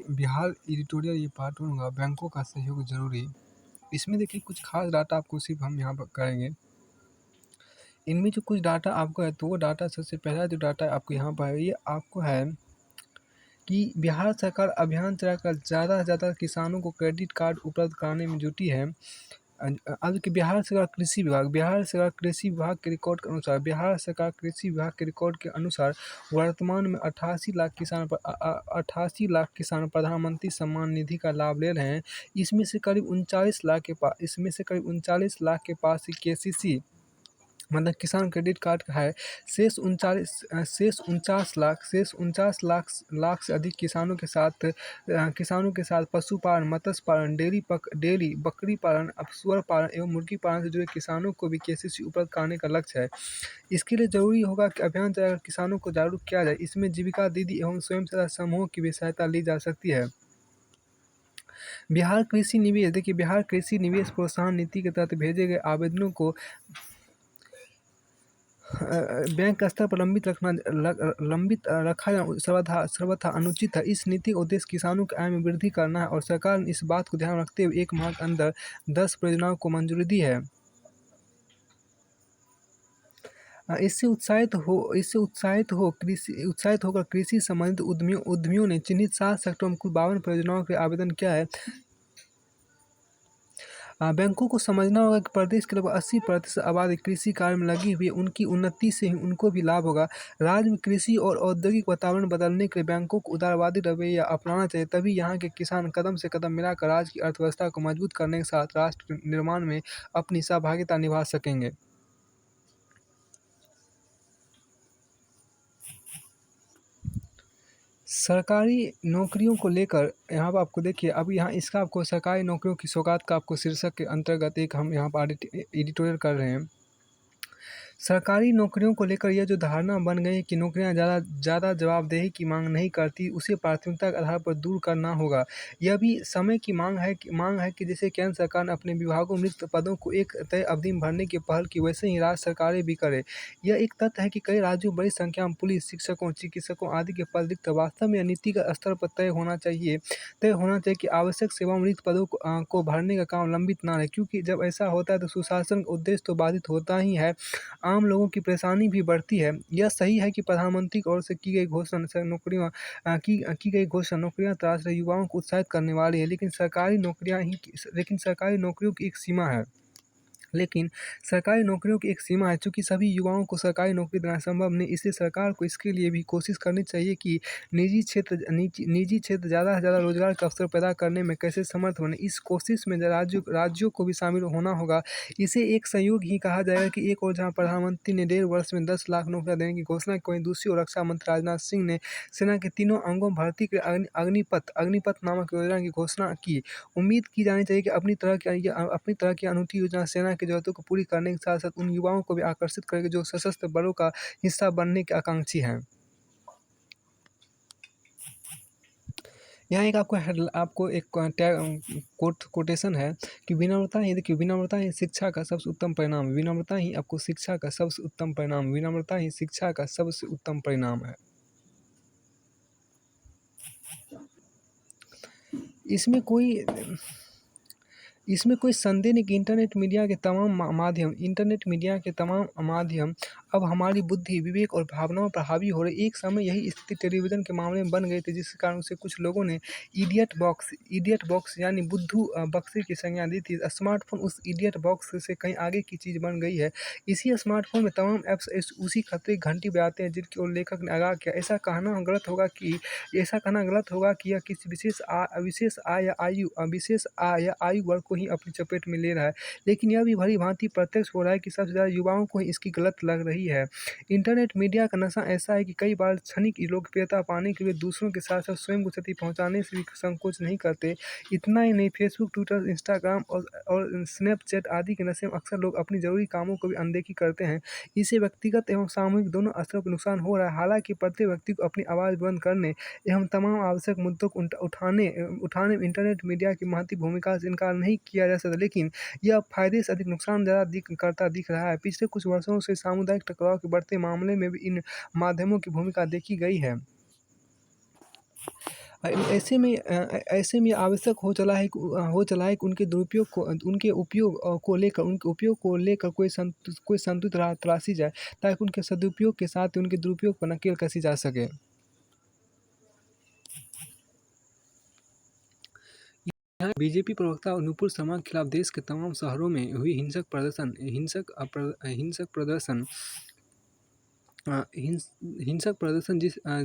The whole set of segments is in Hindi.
बिहार एडिटोरियल ये पार्ट 1 होगा, बैंकों का सहयोग ज़रूरी। इसमें देखिए कुछ खास डाटा आपको सिर्फ हम यहाँ पर करेंगे। इनमें जो कुछ डाटा आपको है, तो वो डाटा सबसे पहला जो डाटा आपको यहाँ पर है, ये आपको है कि बिहार सरकार अभियान चलाकर ज़्यादा से ज़्यादा किसानों को क्रेडिट कार्ड उपलब्ध कराने में जुटी है। अब कि बिहार सरकार कृषि विभाग के रिकॉर्ड के अनुसार वर्तमान में 88 लाख किसान प्रधानमंत्री सम्मान निधि का लाभ ले रहे हैं। इसमें से करीब 39 लाख के पास केसीसी मतलब किसान क्रेडिट कार्ड का है। शेष 49 लाख से अधिक किसानों के साथ पशुपालन, मत्स्य पालन, डेयरी, बकरी पालन, सूअर पालन एवं मुर्गी पालन से जुड़े किसानों को भी केसीसी उपलब्ध कराने का लक्ष्य है। इसके लिए जरूरी होगा कि अभियान चलाकर किसानों को जागरूक किया जाए। इसमें जीविका दीदी एवं स्वयं सहायता समूहों की भी सहायता ली जा सकती है। बिहार कृषि निवेश प्रोत्साहन नीति के तहत भेजे गए आवेदनों को बैंक स्तर पर लंबित रखा जाना सर्वथा अनुचित है। इस नीति का उद्देश्य किसानों की आय में वृद्धि करना है और सरकार ने इस बात को ध्यान रखते हुए 1 माह के अंदर 10 परियोजनाओं को मंजूरी दी है। इससे उत्साहित होकर कृषि संबंधित उद्यमियों ने चिन्हित 7 सेक्टरों में कुल 52 परियोजनाओं के आवेदन किया है। बैंकों को समझना होगा कि प्रदेश के लगभग 80% आबादी कृषि कार्य में लगी हुई है। उनकी उन्नति से ही उनको भी लाभ होगा। राज्य में कृषि और औद्योगिक वातावरण बदलने के लिए बैंकों को उदारवादी रवैया अपनाना चाहिए, तभी यहाँ के किसान कदम से कदम मिलाकर राज्य की अर्थव्यवस्था को मजबूत करने के साथ राष्ट्र निर्माण में अपनी सहभागिता निभा सकेंगे। सरकारी नौकरियों को लेकर यहाँ पर आपको देखिए, अब यहाँ इसका आपको सरकारी नौकरियों की सौगात का आपको शीर्षक के अंतर्गत एक हम यहाँ पर एडिटोरियल कर रहे हैं। सरकारी नौकरियों को लेकर यह जो धारणा बन गई है कि नौकरियां ज़्यादा जवाबदेही की मांग नहीं करती, उसे प्राथमिकता के आधार पर दूर करना होगा। यह भी समय की मांग है कि जैसे केंद्र सरकार ने अपने विभागों में रिक्त पदों को एक तय अवधि में भरने की पहल की, वैसे ही राज्य सरकारें भी करें। यह एक तथ्य है कि कई राज्यों में बड़ी संख्या में पुलिस, शिक्षकों, चिकित्सकों आदि के पद रिक्त हैं। वास्तव में यह नीतिगत स्तर पर तय होना चाहिए कि आवश्यक सेवाओं में रिक्त पदों को भरने का काम लंबित ना रहे, क्योंकि जब ऐसा होता है तो सुशासन का उद्देश्य तो बाधित होता ही है, आम लोगों की परेशानी भी बढ़ती है। यह सही है कि प्रधानमंत्री की ओर से की गई नौकरियां तलाश रहे युवाओं को उत्साहित करने वाली है, लेकिन सरकारी नौकरियों की एक सीमा है। चूँकि सभी युवाओं को सरकारी नौकरी देना संभव नहीं, इसलिए सरकार को इसके लिए भी कोशिश करनी चाहिए कि निजी क्षेत्र ज़्यादा से ज़्यादा रोजगार के अवसर पैदा करने में कैसे समर्थ बने। इस कोशिश में राज्यों को भी शामिल होना होगा। इसे एक संयोग ही कहा जाएगा कि एक ओर जहाँ प्रधानमंत्री ने 1.5 वर्ष में 10 लाख नौकरियां देने की घोषणा की, वहीं दूसरी ओर रक्षा मंत्री राजनाथ सिंह ने सेना के तीनों अंगों में भर्ती के लिए अग्निपथ नामक योजना की घोषणा की। उम्मीद की जानी चाहिए कि अपनी तरह की अनूठी योजना सेना की जरूरतों को पूरी करने के साथ साथ उन युवाओं को भी आकर्षित करेगी जो सशस्त्र बलों का हिस्सा बनने के आकांक्षी हैं। यहाँ एक आपको एक कोटेशन है कि विनम्रता ही शिक्षा का सबसे उत्तम परिणाम है। विनम्रता ही शिक्षा का सबसे उत्तम परिणाम है। इसमें कोई संदेह नहीं कि इंटरनेट मीडिया के तमाम माध्यम अब हमारी बुद्धि, विवेक और भावनाओं पर हावी हो रही। एक समय यही स्थिति टेलीविज़न के मामले में बन गई थी, जिसके कारण उसे कुछ लोगों ने इडियट बॉक्स यानी बुद्धू बक्से की संज्ञा दी थी। स्मार्टफ़ोन उस इडियट बॉक्स से कहीं आगे की चीज़ बन गई है। इसी स्मार्टफ़ोन में तमाम ऐप्स उसी खतरे की घंटी बजाते हैं जिनकी ओर लेखक ने आगाह किया। ऐसा कहना गलत होगा कि यह किसी विशेष आय या आयु वर्ग को ही अपनी चपेट में ले रहा है, लेकिन यह भी भली-भांति प्रत्यक्ष हो रहा है कि सबसे ज़्यादा युवाओं को ही इसकी गलत लग रही है। इंटरनेट मीडिया का नशा ऐसा है कि कई बार क्षणिक लोकप्रियता पाने के लिए दूसरों के साथ-साथ स्वयं को क्षति पहुँचाने से भी संकोच नहीं करते। इतना ही नहीं, फेसबुक, ट्विटर, इंस्टाग्राम और स्नैपचैट आदि के नशे में अक्सर लोग अपनी ज़रूरी कामों को भी अनदेखी करते हैं। इससे व्यक्तिगत एवं सामूहिक दोनों स्तरों पर नुकसान हो रहा है। हालाँकि प्रत्येक व्यक्ति को अपनी आवाज़ बुलंद करने एवं तमाम आवश्यक मुद्दों को उठाने में इंटरनेट मीडिया की महती भूमिका से इनकार नहीं किया जा सकता, लेकिन यह फ़ायदे से अधिक नुकसान ज़्यादा दिख रहा है। पिछले कुछ वर्षों से सामुदायिक टकराव के बढ़ते मामले में भी इन माध्यमों की भूमिका देखी गई है। ऐसे में आवश्यक हो चला है कि उनके उपयोग को लेकर कोई संतुलित राह तलाशी जाए, ताकि उनके सदुपयोग के साथ ही उनके दुरुपयोग पर नकेल कसी जा सके। यहाँ बीजेपी प्रवक्ता नुपुर शर्मा के खिलाफ देश के तमाम शहरों में हुई हिंसक प्रदर्शन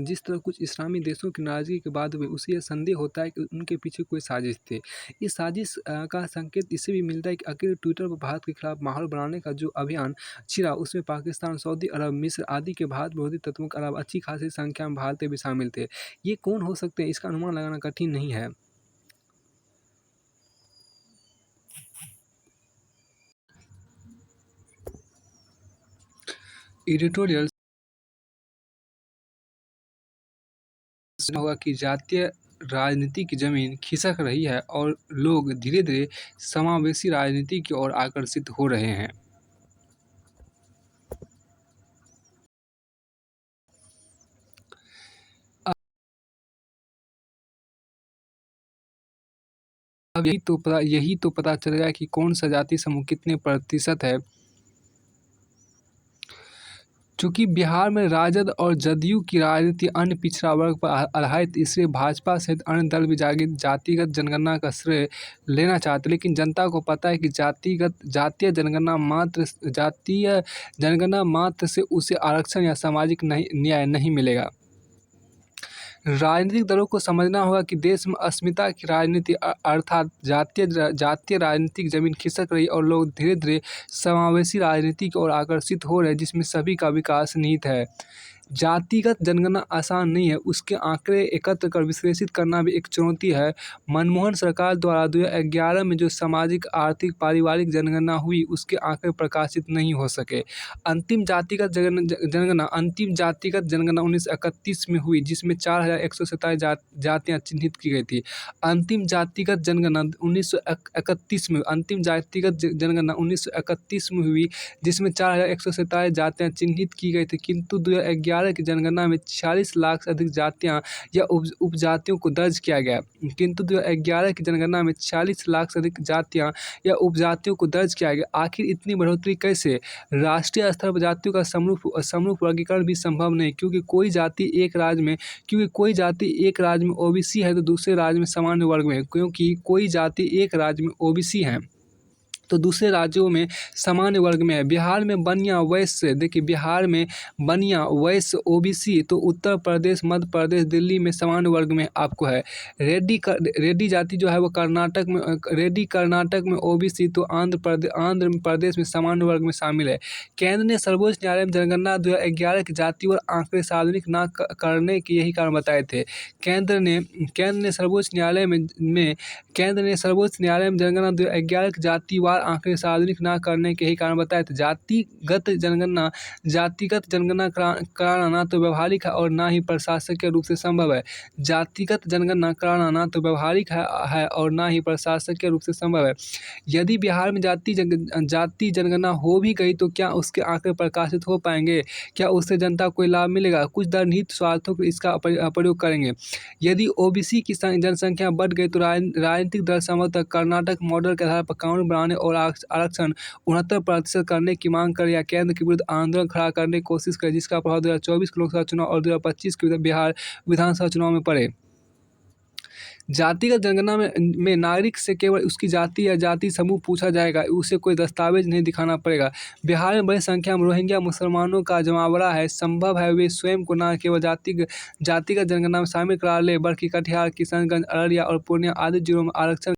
जिस तरह कुछ इस्लामी देशों की नाराज़गी के बाद हुए, उससे यह संदेह होता है कि उनके पीछे कोई साजिश थी। इस साजिश का संकेत इससे भी मिलता है कि अकेले ट्विटर पर भारत के खिलाफ माहौल बनाने का जो अभियान छिड़ा, उसमें पाकिस्तान, सऊदी अरब, मिस्र आदि के भारत विरोधी तत्वों के अलावा अच्छी खासी संख्या में भारतीय भी शामिल थे। ये कौन हो सकते हैं, इसका अनुमान लगाना कठिन नहीं है। एडिटोरियल होगा कि जातीय राजनीति की जमीन खिसक रही है और लोग धीरे धीरे समावेशी राजनीति की ओर आकर्षित हो रहे हैं। अब यही तो पता चलेगा कि कौन सा जाति समूह कितने प्रतिशत है। चूंकि बिहार में राजद और जदयू की राजनीति अन्य पिछड़ा वर्ग पर आधारित, इसलिए भाजपा सहित अन्य दल भी जातिगत जनगणना का श्रेय लेना चाहते, लेकिन जनता को पता है कि जातीय जनगणना मात्र से उसे आरक्षण या सामाजिक न्याय नहीं मिलेगा। राजनीतिक दलों को समझना होगा कि देश में अस्मिता की राजनीति अर्थात जातीय राजनीतिक जमीन खिसक रही और लोग धीरे धीरे समावेशी राजनीति की ओर आकर्षित हो रहे हैं, जिसमें सभी का विकास निहित है। जातिगत जनगणना आसान नहीं है, उसके आंकड़े एकत्र कर विश्लेषित करना भी एक चुनौती है। मनमोहन सरकार द्वारा 2011 में जो सामाजिक, आर्थिक, पारिवारिक जनगणना हुई, उसके आंकड़े प्रकाशित नहीं हो सके। अंतिम जातिगत जनगणना 1931 में हुई, जिसमें 4127 जातियाँ चिन्हित की गई थी। अंतिम जातिगत जनगणना 1931 में हुई, जिसमें 4127 जातियाँ चिन्हित की गई थी, किंतु 2011 की जनगणना में 46 लाख से अधिक जातियां या उपजातियों को दर्ज किया गया। किंतु 2011 की जनगणना में 46 लाख से अधिक जातियां या उपजातियों को दर्ज किया गया। आखिर इतनी बढ़ोतरी कैसे? राष्ट्रीय स्तर पर जातियों का समरूप वर्गीकरण भी संभव नहीं, क्योंकि कोई जाति एक राज्य में ओबीसी है तो दूसरे राज्य में सामान्य वर्ग में है, क्योंकि कोई जाति एक राज्य में ओबीसी है तो दूसरे राज्यों में सामान्य वर्ग में है। बिहार में बनिया, वैश्य ओबीसी, तो उत्तर प्रदेश, मध्य प्रदेश, दिल्ली में सामान्य वर्ग में आपको है। रेड्डी जाति जो है वो कर्नाटक में ओबीसी, तो आंध्र प्रदेश में सामान्य वर्ग में शामिल है। केंद्र ने सर्वोच्च न्यायालय में जनगणना 2011 की जातिवार आंकड़े सार्वजनिक न करने के यही कारण बताए थे। केंद्र ने सर्वोच्च न्यायालय में जनगणना 2011 की जातिवार आंकड़े सार्वजनिक न करने के ही कारण बताए थे। जातिगत जनगणना कराना ना तो व्यवहारिक है और ना ही प्रशासकीय रूप से संभव है। जातिगत जनगणना कराना ना तो व्यवहारिक है और ना ही प्रशासकीय रूप से संभव है। यदि बिहार में जाति जनगणना हो भी गई तो क्या उसके आंकड़े प्रकाशित हो पाएंगे? क्या उससे जनता को कोई लाभ मिलेगा? कुछ दल निहित स्वार्थों को इसका प्रयोग करेंगे। यदि ओबीसी की जनसंख्या बढ़ गई तो राजनीतिक दल संभवतः कर्नाटक मॉडल के आधार पर कानून बनाने और आरक्षण 69% करने की मांग करे या केंद्र के विरुद्ध आंदोलन खड़ा करने की कोशिश करे, जिसका प्रभाव 2024 के लोकसभा चुनाव और 2025 के बिहार विधानसभा चुनाव में पड़े। जातिगत जनगणना में नागरिक से केवल उसकी जाति या जाति समूह पूछा जाएगा, उसे कोई दस्तावेज नहीं दिखाना पड़ेगा। बिहार में बड़ी संख्या में रोहिंग्या मुसलमानों का जमावड़ा है। संभव है वे स्वयं को न केवल जातिगत जनगणना में शामिल करा ले, बल्कि कटिहार, किशनगंज, अररिया और पूर्णिया आदि जिलों में आरक्षण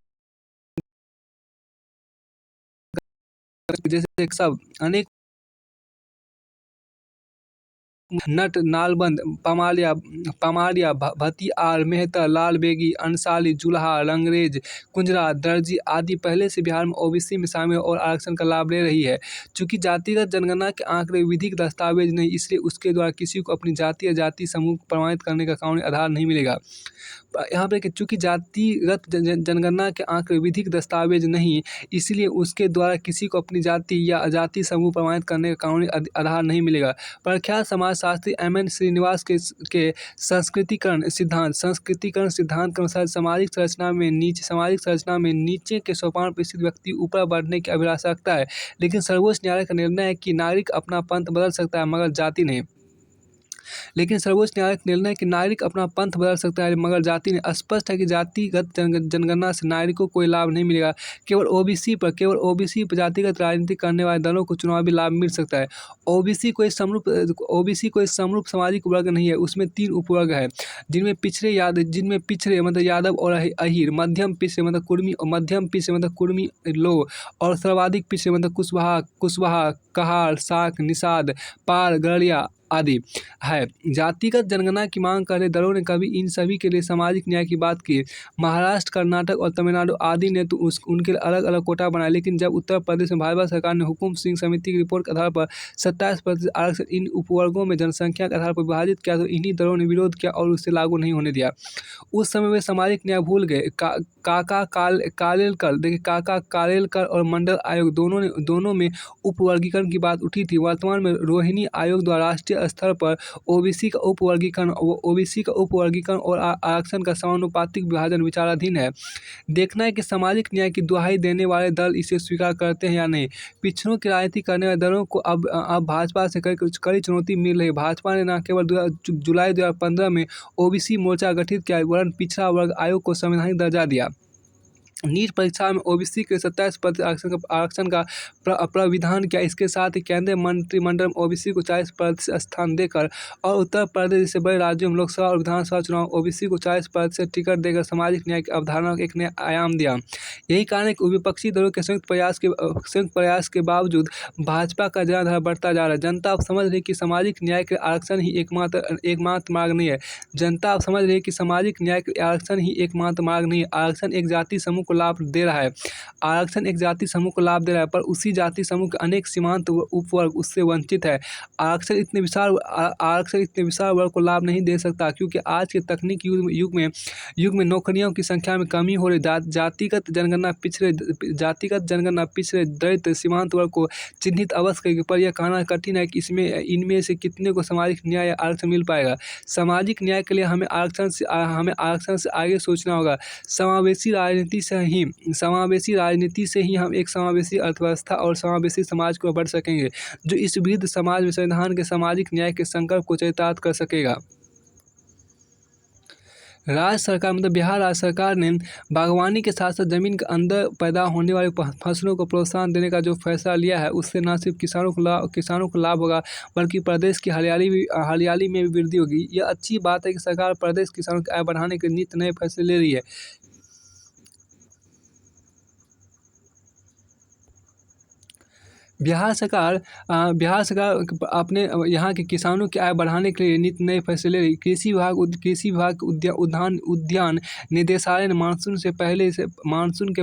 जैसे सब अनेक नट, नालबंद, पमारिया, भतियार, मेहतर, लालबेगी, अंसाली, जुलाहा, रंगरेज, कुंजरा, दर्जी आदि पहले से बिहार में ओबीसी में शामिल और आरक्षण का लाभ ले रही है। चूंकि जातिगत जनगणना के आंकड़े विधिक दस्तावेज नहीं, इसलिए उसके द्वारा किसी को अपनी जाति या जाति समूह को प्रमाणित करने का कानूनी आधार नहीं मिलेगा। यहाँ पे चूँकि जातिगत जनगणना के आंकड़े विधिक दस्तावेज नहीं, इसलिए उसके द्वारा किसी को अपनी जाति या जाति समूह प्रमाणित करने का कानूनी आधार नहीं मिलेगा। प्रख्यात समाजशास्त्री एम.एन. श्रीनिवास के संस्कृतिकरण सिद्धांत के अनुसार सामाजिक संरचना में नीचे के सोपान पर स्थित व्यक्ति ऊपर बढ़ने की अभिलाषा रखता है, लेकिन सर्वोच्च न्यायालय का निर्णय है कि नागरिक अपना पंथ बदल सकता है मगर जाति नहीं। स्पष्ट है कि जातिगत जनगणना से नागरिकों को कोई लाभ नहीं मिलेगा। केवल ओबीसी पर जातिगत राजनीति करने वाले दलों को चुनावी लाभ मिल सकता है। ओबीसी कोई समरूप सामाजिक वर्ग नहीं है। उसमें 3 उपवर्ग है, जिनमें पिछड़े मतलब यादव और अहीर, मध्यम पिछड़े मतलब कुर्मी लोग, और सर्वाधिक पिछड़े मतलब कुशवाहा, कहार, साक, निषाद, पाल, गड़िया आदि है। जातिगत जनगणना की मांग कर रहे दलों ने कभी इन सभी के लिए सामाजिक न्याय की बात की। महाराष्ट्र, कर्नाटक और तमिलनाडु आदि ने तो उनके अलग अलग कोटा बनाए, लेकिन जब उत्तर प्रदेश में भाजपा सरकार ने हुकुम सिंह समिति की रिपोर्ट के आधार पर 27% आरक्षण इन उपवर्गों में जनसंख्या के आधार पर विभाजित किया, तो इन्हीं दलों ने विरोध किया और उसे लागू नहीं होने दिया। उस समय वे सामाजिक न्याय भूल गए। काका कालेलकर और मंडल आयोग दोनों में उपवर्गीकरण की बात उठी थी। वर्तमान में रोहिणी आयोग द्वारा राष्ट्रीय स्तर पर ओबीसी का उपवर्गीकरण और आरक्षण का समानुपातिक विभाजन विचाराधीन है। देखना है कि सामाजिक न्याय की दुहाई देने वाले दल इसे स्वीकार करते हैं या नहीं। पिछड़ों की राजनीति करने वाले दलों को अब भाजपा से कड़ी चुनौती मिल रही है। भाजपा ने न केवल जुलाई 2015 में ओबीसी मोर्चा गठित किया, वरन पिछड़ा वर्ग आयोग को संवैधानिक दर्जा दिया। नीट परीक्षा में ओबीसी के 27% आरक्षण का प्राविधान किया। इसके साथ ही केंद्रीय मंत्रिमंडल में ओबीसी को 40% स्थान देकर और उत्तर प्रदेश जैसे बड़े राज्यों में लोकसभा और विधानसभा चुनाव ओबीसी को 40% टिकट देकर सामाजिक न्याय की अवधारणा को एक नया आयाम दिया। यही कारण है कि विपक्षी दलों के संयुक्त प्रयास के बावजूद भाजपा का जनाधार बढ़ता जा रहा है। जनता अब समझ रही है कि सामाजिक न्याय के आरक्षण ही एकमात्र मार्ग नहीं है। आरक्षण एक जाति समूह को लाभ दे रहा है, पर उसी जाति समूह के अनेक सीमांत उपवर्ग उससे वंचित है। आरक्षण इतने विशाल वर्ग को लाभ नहीं दे सकता, क्योंकि आज के तकनीकी युग में नौकरियों की संख्या में कमी हो रही। जातिगत जनगणना पिछड़े दलित सीमांत वर्ग को चिन्हित अवश्य करेगी, पर यह कहना कठिन है कि इनमें से कितने को सामाजिक न्याय या आरक्षण मिल पाएगा। सामाजिक न्याय के लिए हमें आरक्षण से आगे सोचना होगा। समावेशी राजनीति से ही हम एक समावेशी अर्थव्यवस्था और समावेशी समाज को बढ़ सकेंगे, जो इस वृद्ध समाज में संविधान के सामाजिक न्याय के संकल्प को चरितार्थ कर सकेगा। बिहार राज्य सरकार ने बागवानी के साथ साथ जमीन के अंदर पैदा होने वाली फसलों को प्रोत्साहन देने का जो फैसला लिया है, उससे न सिर्फ किसानों को लाभ होगा, बल्कि प्रदेश की हरियाली में भी वृद्धि होगी। यह अच्छी बात है कि सरकार प्रदेश किसानों की आय बढ़ाने के नित नए फैसले ले रही है। बिहार सरकार अपने यहाँ के किसानों की आय बढ़ाने के लिए नित नए फैसले ले रही। कृषि विभाग उद्यान निदेशालय ने मानसून के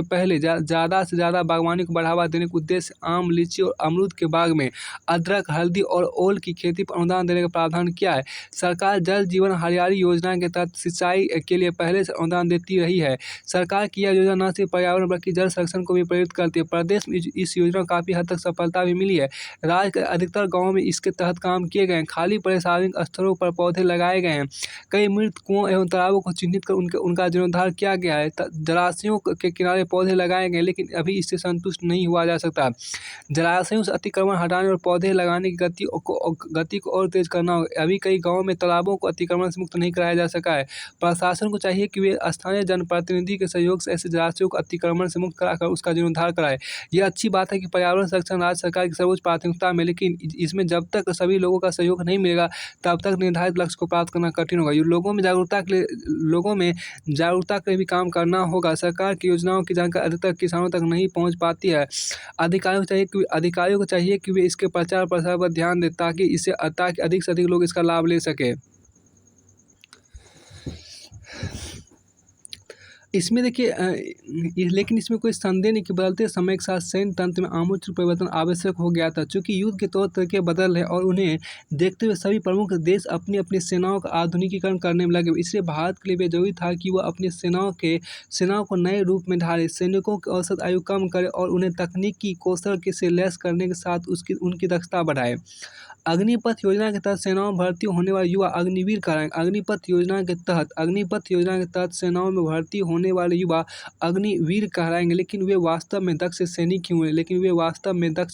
पहले ज़्यादा से ज़्यादा बागवानी को बढ़ावा देने के उद्देश्य आम, लीची और अमरूद के बाग में अदरक, हल्दी और ओल की खेती पर अनुदान देने का प्रावधान किया है। सरकार जल जीवन हरियाली योजना के तहत सिंचाई के लिए पहले से अनुदान देती रही है। सरकार की यह योजना न सिर्फ पर्यावरण बल्कि जल संरक्षण को भी प्रेरित करती है। प्रदेश में इस योजना काफ़ी हद तक सफलता भी मिली है। राज्य के अधिकतर गांवों में इसके तहत काम किए गए हैं। खाली पड़े सार्वजनिक स्थलों पर पौधे लगाए गए हैं। कई मृत कुओं एवं तालाबों को चिन्हित कर उनका जीर्णोद्धार किया गया है। जलाशयों के किनारे पौधे लगाए गए, लेकिन अभी इससे संतुष्ट नहीं हुआ जा सकता। जलाशयों से अतिक्रमण हटाने और पौधे लगाने की गति को और तेज करना होगा। अभी कई गाँवों में तालाबों को अतिक्रमण से मुक्त नहीं कराया जा सका है। प्रशासन को चाहिए कि वे स्थानीय जनप्रतिनिधि के सहयोग से ऐसे जलाशयों को अतिक्रमण से मुक्त कराकर उसका जीर्णोद्धार कराए। यह अच्छी बात है कि पर्यावरण संरक्षण राज्य सरकार की सर्वोच्च प्राथमिकता में, लेकिन इसमें जब तक सभी लोगों का सहयोग नहीं मिलेगा, तब तक निर्धारित लक्ष्य को प्राप्त करना कठिन होगा। लोगों में जागरूकता के लिए भी काम करना होगा। सरकार की योजनाओं की जानकारी अधिकतर किसानों तक नहीं पहुंच पाती है। अधिकारियों को चाहिए कि वे इसके प्रचार प्रसार पर ध्यान दें, ताकि अधिक से अधिक लोग इसका लाभ ले सकें। इसमें देखिए लेकिन इसमें कोई संदेह नहीं कि बदलते समय के साथ सैन्य तंत्र में आमूल परिवर्तन आवश्यक हो गया था, चूँकि युद्ध के तौर तरीके बदल रहे और उन्हें देखते हुए सभी प्रमुख देश अपनी अपनी सेनाओं का आधुनिकीकरण करने में लगे। इसलिए भारत के लिए भी जरूरी था कि वह अपनी सेनाओं को नए रूप में ढाले, सैनिकों की औसत आयु कम करे और उन्हें तकनीकी कौशल के से लैस करने के साथ उनकी दक्षता बढ़ाए। अग्निपथ योजना के तहत सेनाओं में भर्ती होने वाले युवा अग्निवीर कहलाएंगे। अग्निपथ योजना के तहत सेनाओं में भर्ती होने वाले युवा अग्निवीर कहलाएंगे, लेकिन वे वास्तव में दक्ष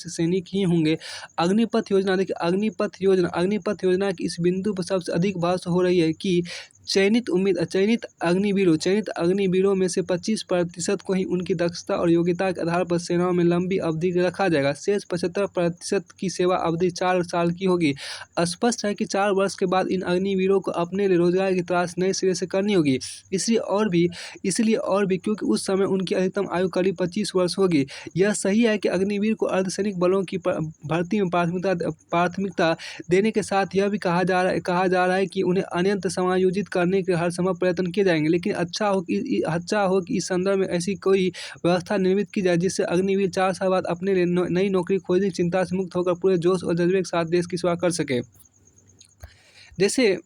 सैनिक ही होंगे। अग्निपथ योजना देखिए, अग्निपथ योजना की इस बिंदु पर सबसे अधिक बहस हो रही है कि चयनित अग्निवीरों में से 25% को ही उनकी दक्षता और योग्यता के आधार पर सेनाओं में लंबी अवधि के लिए रखा जाएगा। शेष 75% की सेवा अवधि 4 साल की होगी। स्पष्ट है कि 4 वर्ष के बाद इन अग्निवीरों को अपने लिए रोजगार की तलाश नए सिरे से करनी होगी। इसलिए और भी क्योंकि उस समय उनकी अधिकतम आयु करीब 25 वर्ष होगी। यह सही है कि अग्निवीर को अर्धसैनिक बलों की भर्ती में प्राथमिकता देने के साथ यह भी कहा जा रहा है कि उन्हें अन्यत्र समायोजित करने के हर संभव प्रयत्न किए जाएंगे। लेकिन अच्छा हो कि इस संदर्भ में ऐसी कोई व्यवस्था निर्मित की जाए जिससे अग्निवीर 4 साल बाद अपने लिए नई नौकरी खोजने की चिंता से मुक्त होकर पूरे जोश और जज्बे के साथ देश की सेवा कर सके। जैसे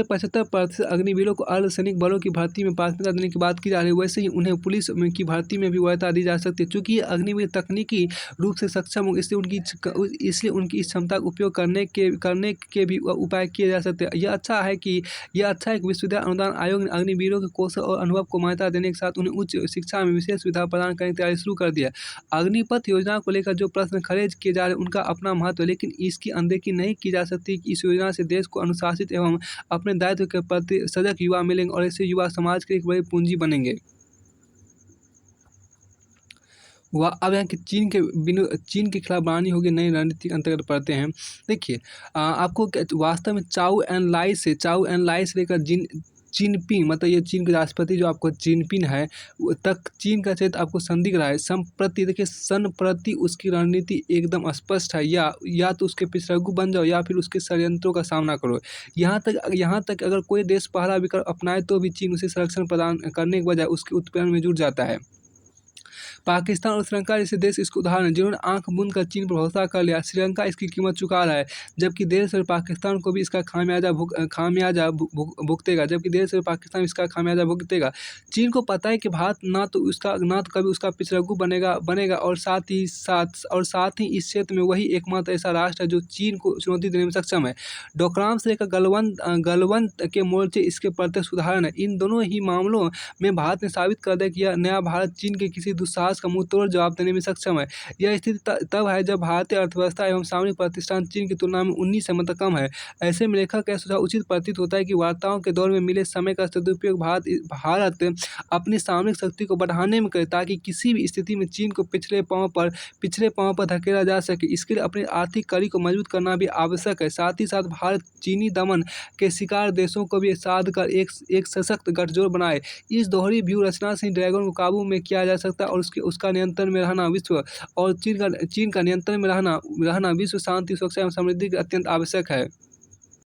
75% अग्निवीरों को अर्धसैनिक बलों की भर्ती में प्राथमिकता देने की बात की जा रही है, वैसे ही उन्हें पुलिस की भर्ती में भी वरीयता दी जा सकती है। चूँकि ये अग्निवीर तकनीकी रूप से सक्षम हो, इसलिए उनकी इस क्षमता का उपयोग करने के भी उपाय किए जा सकते हैं। यह अच्छा है कि विश्वविद्यालय अनुदान आयोग ने अग्निवीरों के कौशल और अनुभव को मान्यता देने के साथ उन्हें उच्च शिक्षा में विशेष सुविधा प्रदान करने की तैयारी शुरू कर दी है। अग्निपथ योजना को लेकर जो प्रश्न खड़े किए जा रहे हैं उनका अपना महत्व है, लेकिन इसकी अनदेखी नहीं की जा सकती कि इस योजना से देश को अनुशासित एवं अपने दायित्व के प्रति सजग युवा मिलेंगे और ऐसे युवा समाज के एक बड़ी पूंजी बनेंगे। अब यहाँ की चीन के खिलाफ बनानी होगी नई रणनीति के अंतर्गत पढ़ते हैं। देखिए आपको वास्तव में चाउ एन लाई से लेकर जिनपिंग, मतलब ये चीन के राष्ट्रपति जो आपको जिनपिंग है तक चीन का चरित्र आपको संदिग्ध रहा है। संप्रति उसकी रणनीति एकदम स्पष्ट है, या तो उसके पिछड़गु बन जाओ या फिर उसके षड्यंत्रों का सामना करो। यहाँ तक अगर कोई देश पहला विकल्प अपनाए तो भी चीन उसे संरक्षण प्रदान करने के बजाय उसके उत्पीड़न में जुट जाता है। पाकिस्तान और श्रीलंका जैसे देश इसके उदाहरण हैं जिन्होंने आंख मूंद कर चीन पर भरोसा कर लिया। श्रीलंका इसकी कीमत चुका रहा है, जबकि देर से पाकिस्तान को भी इसका खामियाजा भुगतेगा। चीन को पता है कि भारत ना तो कभी उसका पिछड़गु बनेगा और साथ ही इस क्षेत्र में वही एकमात्र ऐसा राष्ट्र है जो चीन को चुनौती देने में सक्षम है। डोकलाम से लेकर गलवान के मोर्चे इसके प्रत्यक्ष उदाहरण है। इन दोनों ही मामलों में भारत ने साबित कर दिया कि यह नया भारत चीन के किसी दुस्साहस का मुंहतोड़ जवाब देने में सक्षम है। यह स्थिति तब है जब भारतीय अर्थव्यवस्था एवं सामरिक प्रतिष्ठान चीन की तुलना में 19 से मतलब कम है। ऐसे में लेखक का सुझाव उचित प्रतीत होता है कि वार्ताओं के दौर में मिले समय का सदुपयोग भारत अपनी सामरिक शक्ति को बढ़ाने में करे, ताकि किसी भी स्थिति में चीन को पिछले पांव पर धकेला जा सके। इसके लिए अपनी आर्थिक कड़ी को मजबूत करना भी आवश्यक है। साथ ही साथ भारत चीनी दमन के शिकार देशों को भी साध कर एक सशक्त गठजोड़ बनाए। इस दोहरी व्यू रचना से ड्रैगन को काबू में किया जा सकता है और उसका नियंत्रण में रहना चीन का नियंत्रण में रहना विश्व शांति, सुरक्षा एवं समृद्धि के अत्यंत आवश्यक है।